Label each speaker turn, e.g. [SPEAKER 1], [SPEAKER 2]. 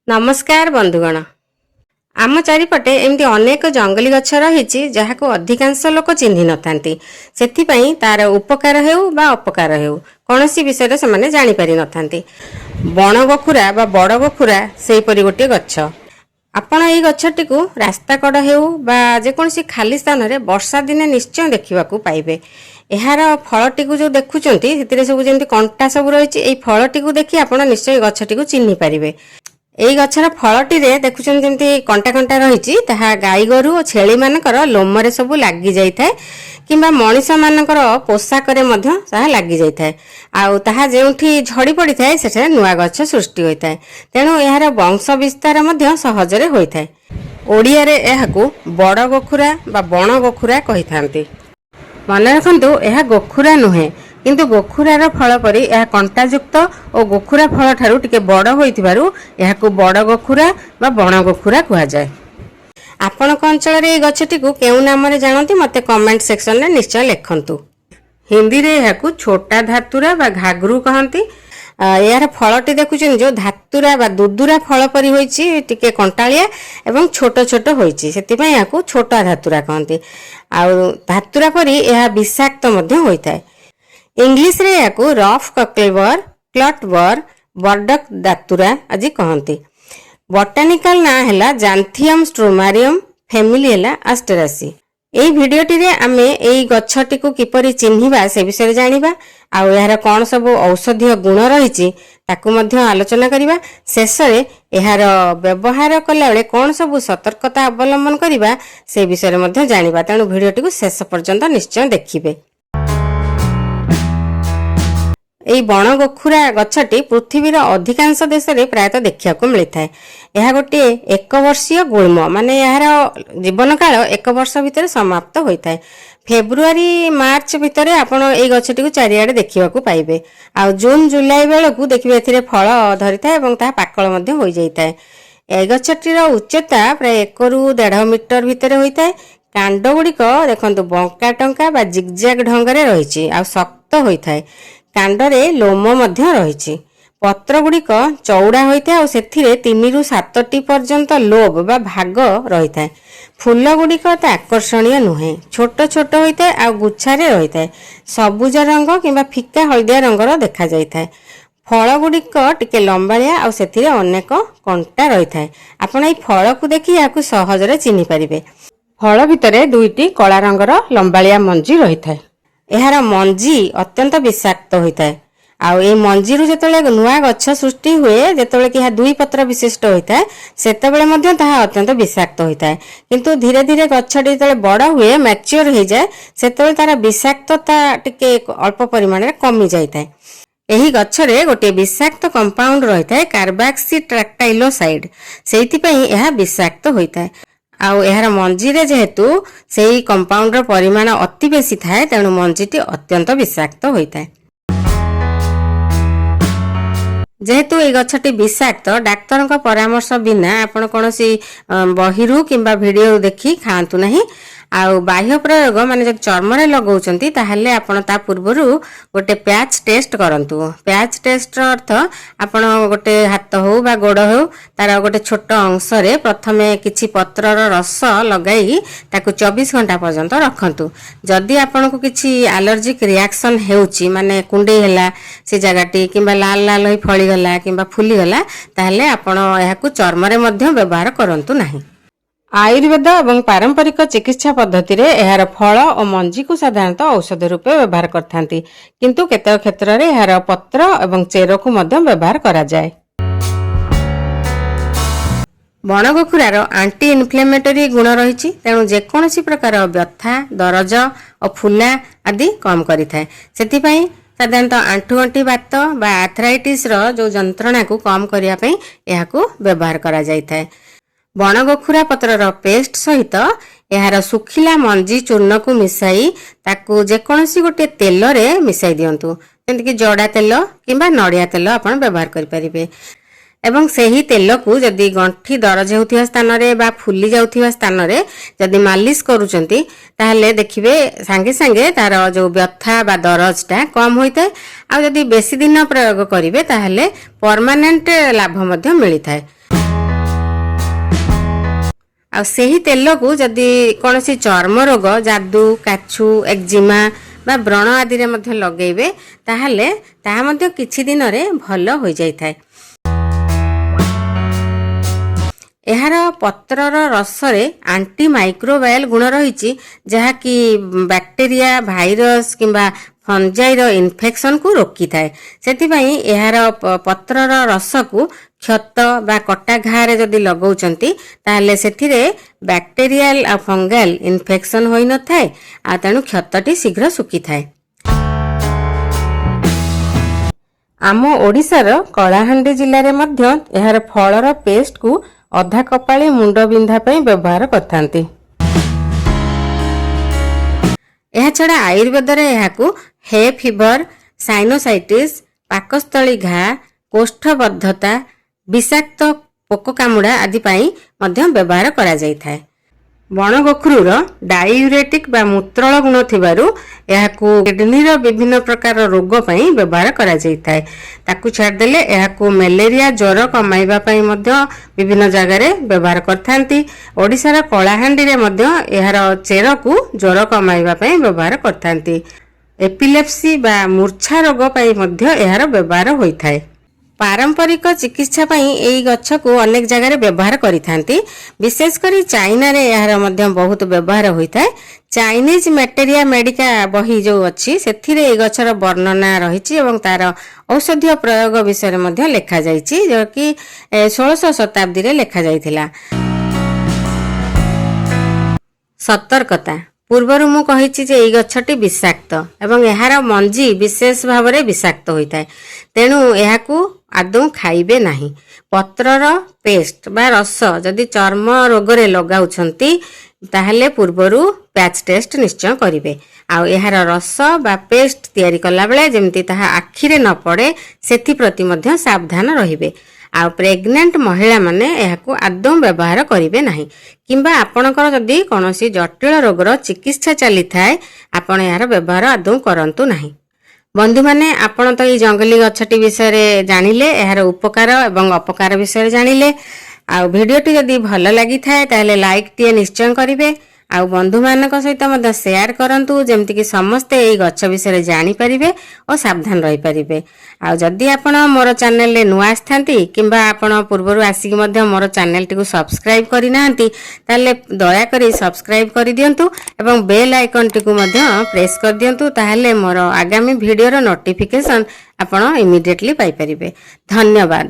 [SPEAKER 1] नमस्कार बंधुगण। आम चारिपटे एमती अनेक जंगली गछ रही जहाँ अधिकांश लोक चिन्ह न था से तार उपकार हेउ बा अपकार हेउ कौन विषय से जापारि न था। बण गोखुरा बा बड़ गोखुरा से गोटे गछ आपण ये गछटी को रास्ता कड़ हेउ बा जेकोसी खाली स्थान में वर्षा दिने निश्चय देखा पाइबे। यार फलटी को जो देखुं सब जमी कंटा सब रही फलटी को देखी आप निश्चय गछटी को चिन्ह पारे। एई गछर फलटी रे देखुछन जेमती कंटा कंटा रही गाई गोरु और छेली मानकर लोमरे सब लगी जाए किंबा मनीष मानकर पोशाक लगी जाए आउ ताहा जेउठी झड़ी पड़ी थाए सेठे नुआ गछ सृष्टि होता है। तेणु यार वंश विस्तार सहजरे होता है। ओडिया रे एहाकू बड़ गोखुरा बा बण गोखुरा कहि थांती। मन रखंतु यह गोखुरा नुहे किंतु गोखुरार फल परी यह कंटायुक्त और गोखुरा फल ठारू टिके बड़ होइथिबारु यहाकू बड़ गोखुरा बा बण गोखुरा कहा जाए। आपणक अंचल ये गछटी को केउ नाम रे जानती मते कमेंट सेक्शन में निश्चय लिखंतु। हिंदी रे यहाकू छोटा धातुरा बा घागरू कहंती। यार फलटी देखुछन जो धातुरा बा दुदुरा फल परी होइछि टिके कंटालिया एवं छोट छोट होइछि सेति पय यहाकू छोटा धातुरा कहंती। आ धातुरा परी यह विषाक्त मध्ये होइथाय। इंग्लिश रे याकू रफ ककलेबर क्लटबर बर्डक दातुरा आज कहती। बोटानिकल ना हैला जांथियम स्ट्रोमारियम फैमिली हैला एस्टेरासी। एई भिडियोटी रे आमे एई गछटी को किपरि चिन्हिबा से विषय जानिबा आ यार कोन सब औषधीय गुण रहिछि ताकू मध्य आलोचना करिबा। शेष रे यार व्यवहार कला बेले कोन सब सतर्कता अवलंबन करिबा से विषय मध्य जानिबा। तेणु भिडियोटी को शेष पर्यंत निश्चय देखिबे। एई बण गोखुरा गछटी पृथ्वीर अधिकांश देश में प्रायतः देखा मिलता है। यह गोटे एक वर्षीय गुल्म माने यार जीवन काल एक वर्ष भितर समाप्त होता है। फेब्रुआरी मार्च भितर आपण एई गछटी को चारिआडे देखा पाइबे। आ जून जुलाई बेलू देखिए एथिरे फल धरी था और ता पाकल मध्य हो जाता है। ए गछटीर उच्चता प्राय 1 ରୁ 1.5 मीटर भितर होता है। कांड गुड़िक देखंतु बंका टंका बा जिगजैग ढंगरे रही आ शक्त होता है। कांडरे लोम मध्य रही। पत्र गुड़िक चौड़ा होता है और सेथिरे 3 ରୁ 7ଟି पर्यंत लोब बा भाग रही है। फूल गुड़िक तो आकर्षणीय नुहे छोट छोट होता है आ गुच्छारे रही है। सबुज रंग किंबा फिका हलदिया रंगर देखा जाता है। फल गुड़िक टिके लंबालिया और सेथिरे अनेक कंटा रही है। आपण एई फल को देखि याकू सहजरे चिन्हि पारिबे। फल भितरे 2ଟି कला रंगर लंबालिया मंजी रही है। यार मंजी अत्यंत विषाक्त होता है। आउ ए मंजी रु जेतले नुआ गछ सृष्टि हुए जेतले कि 2 पत्र विशिष्ट होता है सेतबेले मध्य ताहा अत्यंत विषाक्त होता है। किंतु धीरे धीरे गछटी जेतले बड़ हुए मैच्योर हो जाए सेतबेले तार विषाक्तता टिके अल्प परिमाण रे कमी जाइता है। एही गछरे गोटे विषाक्त कंपाउंड रही है कार्बाक्सी ट्रैक्टाइलोसाइड सेइति पई यह विषाक्त होता है। आउ यार मंजी रे जेहेतु सेही कंपाउंडर परिमाण अति बेसी थाए तेणु मंजीटी अत्यंत विषाक्त होता है। जेहेतु ये गछटी विषाक्त डाक्तर परामर्श बिना आपण कोनोसी बहिरू किंबा वीडियो देखि खांतु नहीं। आउ बाह्य प्रयोग माने जब चर्म रे लगाउचंती ताहले आपण ता पूर्वरु गोटे पैच टेस्ट करंतु। पैच टेस्ट अर्थ आपण गोटे हाथ हो बा गोड़ हो तार गोटे छोट अंश रे प्रथमे किछि पत्रर रस लगाई ताकू 24 घंटा पर्यंत रखंतु। जदि आपण को किछि एलर्जिक रिएक्शन हेउची माने कुंडे हैला से जगाटी किंबा लाल लाल होई फळी गला किंबा फुली गला ताहले आपण याकू चर्म रे मध्य व्यवहार करंतु नाही। आयुर्वेद और पारंपरिक चिकित्सा पद्धति रे यार फल और मंजी को साधारणतः औषध रूपे व्यवहार करथांती किंतु केतेक क्षेत्र रे यार पत्र और चेर को मध्य व्यवहार करा जाए। बण गोखुरार आंटी इन्फ्लेमेटरी गुण रही तेणु जेकोसी प्रकार व्यथा दरज और फुला आदि कम करिथाय। सेथिपई साधारणतः आंठुगंठी बात बा आर्थराइटिस रो जो जंत्रणा को कम करिया पई याकू व्यवहार करा जाइथाय। बण गोखुरा पत्रर पेस्ट सहित यार सुखिला मंजी चूर्ण को मिसाई ताकू जेकोसी गोटे तेल रे मिसाई दियंतु जेंति कि जड़ा तेल किंबा नड़िया तेल आपण व्यवहार करि परिबे। एवं सही तेल को जदि गंठी दरज होउथिबा स्थान रे बा फुली जाउथिबा स्थान रे जदि मालिश करूचंती ताहले देखिबे संगे संगे तार जो व्यथा बा दरजटा कम होइते। आ जदि बेसी दिन प्रयोग करिवे ताहले परमानेंट लाभ मध्य मिलिथाय। ଆଉ ସେହି ତେଲକୁ ଯଦି କୌଣସି ଚର୍ମ ରୋଗ ଯାଦୁ କାଛୁ ଏକ୍ଜିମା ବା ବ୍ରଣ ଆଦିରେ ମଧ୍ୟ ଲଗେଇବେ ତାହେଲେ ତାହା ମଧ୍ୟ କିଛି ଦିନରେ ଭଲ ହୋଇଯାଇଥାଏ। ଏହାର ପତ୍ରର ରସରେ ଆଣ୍ଟି ମାଇକ୍ରୋବାୟାଲ ଗୁଣ ରହିଛି, ଯାହାକି ବ୍ୟାକ୍ଟେରିଆ ଭାଇରସ କିମ୍ବା ଫଞ୍ଜାଇର ଇନଫେକ୍ସନକୁ ରୋକିଥାଏ। ସେଥିପାଇଁ ଏହାର ପତ୍ରର ରସକୁ କ୍ଷତ ବା କଟା ଘାରେ ଯଦି ଲଗାଉଛନ୍ତି ତାହେଲେ ସେଥିରେ ବ୍ୟାକ୍ଟେରିଆଲ ଆଉ ଫଙ୍ଗାଲ ଇନଫେକ୍ସନ ହୋଇନଥାଏ, ଆଉ ତେଣୁ କ୍ଷତଟି ଶୀଘ୍ର ଶୁଖିଥାଏ। ଆମ ଓଡ଼ିଶାର କଳାହାଣ୍ଡି ଜିଲ୍ଲାରେ ମଧ୍ୟ ଏହାର ଫଳର ପେଷ୍ଟକୁ ଅଧା କପାଳି ମୁଣ୍ଡ ବିନ୍ଧା ପାଇଁ ବ୍ୟବହାର କରିଥାନ୍ତି। ଏହାଛଡ଼ା ଆୟୁର୍ବେଦରେ ଏହାକୁ ହେ ଫିଭର, ସାଇନୋସାଇଟିସ୍, ପାକସ୍ଥଳୀ ଘା, କୋଷ୍ଠବଦ୍ଧତା, ବିଷାକ୍ତ ପୋକ କାମୁଡ଼ା ଆଦି ପାଇଁ ମଧ୍ୟ ବ୍ୟବହାର କରାଯାଇଥାଏ। ବଣଗୋଖରୁର ଡାଇୟୁରେଟିକ୍ ବା ମୂତ୍ରଳ ଗୁଣ ଥିବାରୁ ଏହାକୁ କିଡନୀର ବିଭିନ୍ନ ପ୍ରକାର ରୋଗ ପାଇଁ ବ୍ୟବହାର କରାଯାଇଥାଏ। ତାକୁ ଛାଡ଼ିଦେଲେ ଏହାକୁ ମ୍ୟାଲେରିଆ ଜ୍ୱର କମାଇବା ପାଇଁ ମଧ୍ୟ ବିଭିନ୍ନ ଜାଗାରେ ବ୍ୟବହାର କରିଥାନ୍ତି। ଓଡ଼ିଶାର କଳାହାଣ୍ଡିରେ ମଧ୍ୟ ଏହାର ଚେରକୁ ଜ୍ୱର କମାଇବା ପାଇଁ ବ୍ୟବହାର କରିଥାନ୍ତି। ଏପିଲେପ୍ସି ବା ମୂର୍ଚ୍ଛା ରୋଗ ପାଇଁ ମଧ୍ୟ ଏହାର ବ୍ୟବହାର ହୋଇଥାଏ। ପାରମ୍ପରିକ ଚିକିତ୍ସା ପାଇଁ ଏହି ଗଛକୁ ଅନେକ ଜାଗାରେ ବ୍ୟବହାର କରିଥାନ୍ତି। ବିଶେଷ କରି ଚାଇନାରେ ଏହାର ମଧ୍ୟ ବହୁତ ବ୍ୟବହାର ହୋଇଥାଏ। ଚାଇନିଜ ମ୍ୟାଟେରିଆ ମେଡିକା ବହି ଯେଉଁ ଅଛି ସେଥିରେ ଏହି ଗଛର ବର୍ଣ୍ଣନା ରହିଛି ଏବଂ ତାର ଔଷଧୀୟ ପ୍ରୟୋଗ ବିଷୟରେ ମଧ୍ୟ ଲେଖାଯାଇଛି, ଯେଉଁକି 16ଶ ଶତାବ୍ଦୀରେ ଲେଖାଯାଇଥିଲା। ସତର୍କତା ପୂର୍ବରୁ ମୁଁ କହିଛି ଯେ ଏହି ଗଛଟି ବିଷାକ୍ତ ଏବଂ ଏହାର ମଞ୍ଜି ବିଶେଷ ଭାବରେ ବିଷାକ୍ତ ହୋଇଥାଏ, ତେଣୁ ଏହାକୁ ଆଦୌ ଖାଇବେ ନାହିଁ। ପତ୍ରର ପେଷ୍ଟ ବା ରସ ଯଦି ଚର୍ମ ରୋଗରେ ଲଗାଉଛନ୍ତି ତାହେଲେ ପୂର୍ବରୁ ପ୍ୟାଚ୍ ଟେଷ୍ଟ ନିଶ୍ଚୟ କରିବେ। ଆଉ ଏହାର ରସ ବା ପେଷ୍ଟ ତିଆରି କଲାବେଳେ ଯେମିତି ତାହା ଆଖିରେ ନ ପଡ଼େ ସେଥିପ୍ରତି ମଧ୍ୟ ସାବଧାନ ରହିବେ। ଆଉ ପ୍ରେଗନେଣ୍ଟ ମହିଳାମାନେ ଏହାକୁ ଆଦୌ ବ୍ୟବହାର କରିବେ ନାହିଁ, କିମ୍ବା ଆପଣଙ୍କର ଯଦି କୌଣସି ଜଟିଳ ରୋଗର ଚିକିତ୍ସା ଚାଲିଥାଏ ଆପଣ ଏହାର ବ୍ୟବହାର ଆଦୌ କରନ୍ତୁ ନାହିଁ। ବନ୍ଧୁମାନେ, ଆପଣ ତ ଏଇ ଜଙ୍ଗଲୀ ଗଛଟି ବିଷୟରେ ଜାଣିଲେ, ଏହାର ଉପକାର ଏବଂ ଅପକାର ବିଷୟରେ ଜାଣିଲେ। ଆଉ ଭିଡ଼ିଓଟି ଯଦି ଭଲ ଲାଗିଥାଏ ତାହେଲେ ଲାଇକ୍ଟିଏ ନିଶ୍ଚୟ କରିବେ। ଆଉ ବନ୍ଧୁମାନଙ୍କ ସହିତ ମଧ୍ୟ ସେୟାର କରନ୍ତୁ, ଯେମିତିକି ସମସ୍ତେ ଏହି ଗଛ ବିଷୟରେ ଜାଣିପାରିବେ ଓ ସାବଧାନ ରହିପାରିବେ। ଆଉ ଯଦି ଆପଣ ମୋର ଚ୍ୟାନେଲରେ ନୂଆ ଆସିଥାନ୍ତି କିମ୍ବା ଆପଣ ପୂର୍ବରୁ ଆସିକି ମଧ୍ୟ ମୋର ଚ୍ୟାନେଲଟିକୁ ସବସ୍କ୍ରାଇବ୍ କରିନାହାନ୍ତି ତାହେଲେ ଦୟାକରି ସବସ୍କ୍ରାଇବ୍ କରିଦିଅନ୍ତୁ ଏବଂ ବେଲ୍ ଆଇକନ୍ଟିକୁ ମଧ୍ୟ ପ୍ରେସ୍ କରିଦିଅନ୍ତୁ। ତାହେଲେ ମୋର ଆଗାମୀ ଭିଡ଼ିଓର ନୋଟିଫିକେସନ୍ ଆପଣ ଇମିଡ଼ିଏଟଲି ପାଇପାରିବେ। ଧନ୍ୟବାଦ।